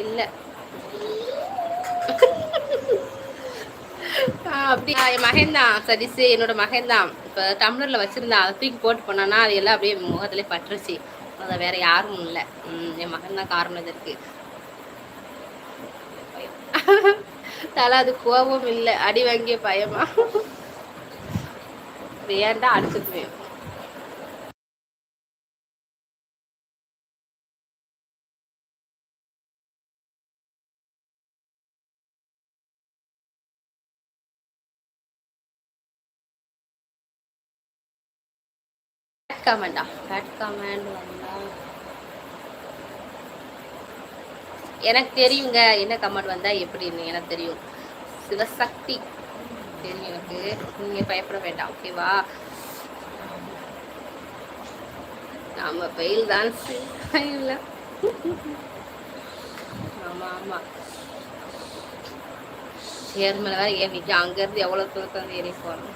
இல்ல அப்படியா? என் மகன் தான் சதீஷ், என்னோட மகன் தான். இப்போ டம்ளர்ல வச்சிருந்தான், அதை தூக்கி போட்டு போனான்னா அது எல்லாம் அப்படியே முகத்திலே பட்டுருச்சு. அதை வேற யாரும் இல்லை. என் மகன் தான் காரணம் இதற்கு. தலை அது கோபம் இல்லை, அடி வாங்கிய பயமா? வேண்டா அடிச்சுக்குவேன். கமெண்டா பேட் கமெண்ட் வந்தா எனக்கு தெரியுங்க. என்ன கமெண்ட் வந்தா எப்படின்னு எனக்கு தெரியும். சிவசக்தி தெரியும் எனக்கு. நீங்க பயப்பட வேண்டாம், ஓகேவா? நாம பெயில் தான் இல்ல. ஆமா ஆமா, சேர்மல வேற ஏறிட்டு அங்க இருந்து எவ்வளவு தூரம் ஏறி போறோம்.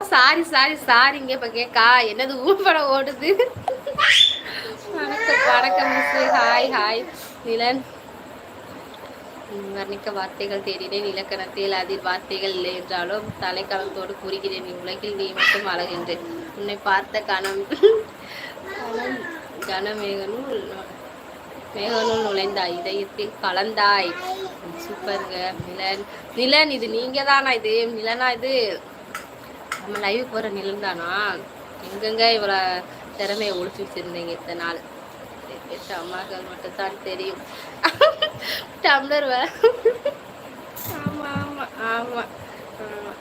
சாரி சாரி சாரிங்க. இப்ப கேக்கா என்னது ஊர்படம் ஓடுது. வணக்கம் வணக்கம் மிஸ். Hi hi நிலன். வர்ணிக்க வார்த்தைகள் தேடினேன், இலக்கணத்தில் அதில் வார்த்தைகள் இல்லை என்றாலும் தலைக்கணத்தோடு கூறுகிறேன். உலகில் நீ மட்டும் அழகின்றேன். உன்னை பார்த்த கணம் கனமேகனுள் மேகனுள் நுழைந்தாய், இதயத்தில் கலந்தாய். சூப்பருங்க நிலன். நிலன் இது நீங்க தானா? இது நிலனா? இது நம்ம லைவ் போகிற நிலம் தானா? எங்கெங்க இவ்வளோ திறமையை ஒழிச்சு வச்சுருந்தீங்க இத்தனை நாள்? அம்மாக்கள் மட்டும்தான் தெரியும். டம்ளர் வேற. ஆமாம் ஆமாம் ஆமாம் ஆமாம்.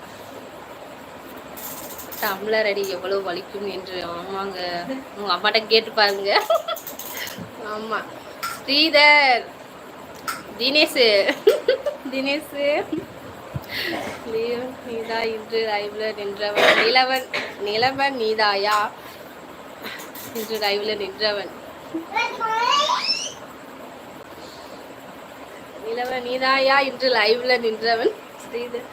டம்ளர் அடி எவ்வளோ வலிக்கும் என்று. ஆமாங்க, உங்கள் அம்மாட்ட கேட்டு பாருங்க. ஆமாம். ஸ்ரீதர், தினேஷு தினேஷு நீதா இன்று லைவ்ல நின்றவன். நிலவன் நீதாயா இன்று லைவ்ல நின்றவன்? நிலவன் நீதாயா இன்று லைவ்ல நின்றவன்? ஸ்ரீதர்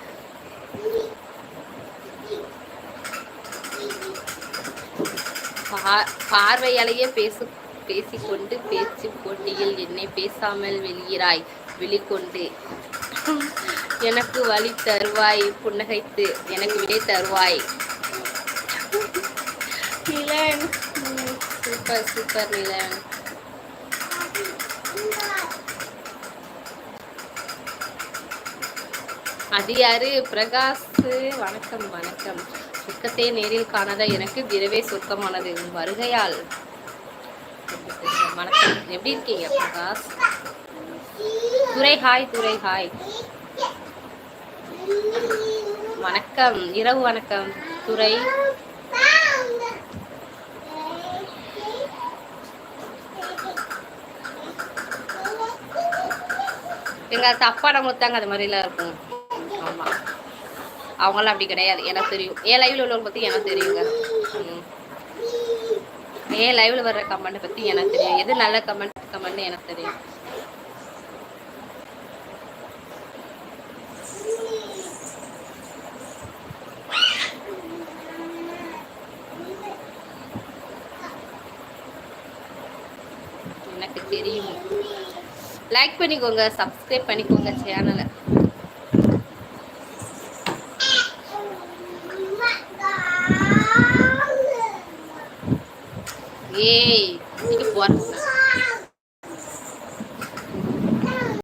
பார்வையாலேயே பேசிக்கொண்டு பேச்சு போட்டியில் என்னை பேசாமல் வெளியிறாய் வெளிக்கொண்டு. எனக்கு வழி தருவாய், புன்னகைத்து எனக்கு விடை தருவாய். நிலன் சூப்பர் சூப்பர் நிலன். அது யாரு? பிரகாஷ் வணக்கம் வணக்கம். சுத்தத்தை நேரில் காணாத எனக்கு விரைவே சுத்தமானது வருகையால். வணக்கம், எப்படி இருக்கீங்க பிரகாஷ்? துரை ஹாய். துரை ஹாய். வணக்கம், இரவு வணக்கம் துரை. எங்க தப்பா நம்மளுக்கு அது மாதிரிலாம் இருக்கும். ஆமா, அவங்களாம் அப்படி கிடையாது, எனக்கு தெரியும். ஏன் லைவ்ல உள்ளவங்க பத்தி எனக்கு தெரியுங்க. ஏன் லைவ்ல வர்ற கமெண்ட் பத்தி எனக்கு தெரியும். எது நல்ல கமெண்ட் எனக்கு தெரியும். எனக்கு தெரியும். லைக் பண்ணிக்கோங்க, சப்ஸ்கிரைப் பண்ணிக்கோங்க சேனலை. ஏய், இன்னைக்கு போற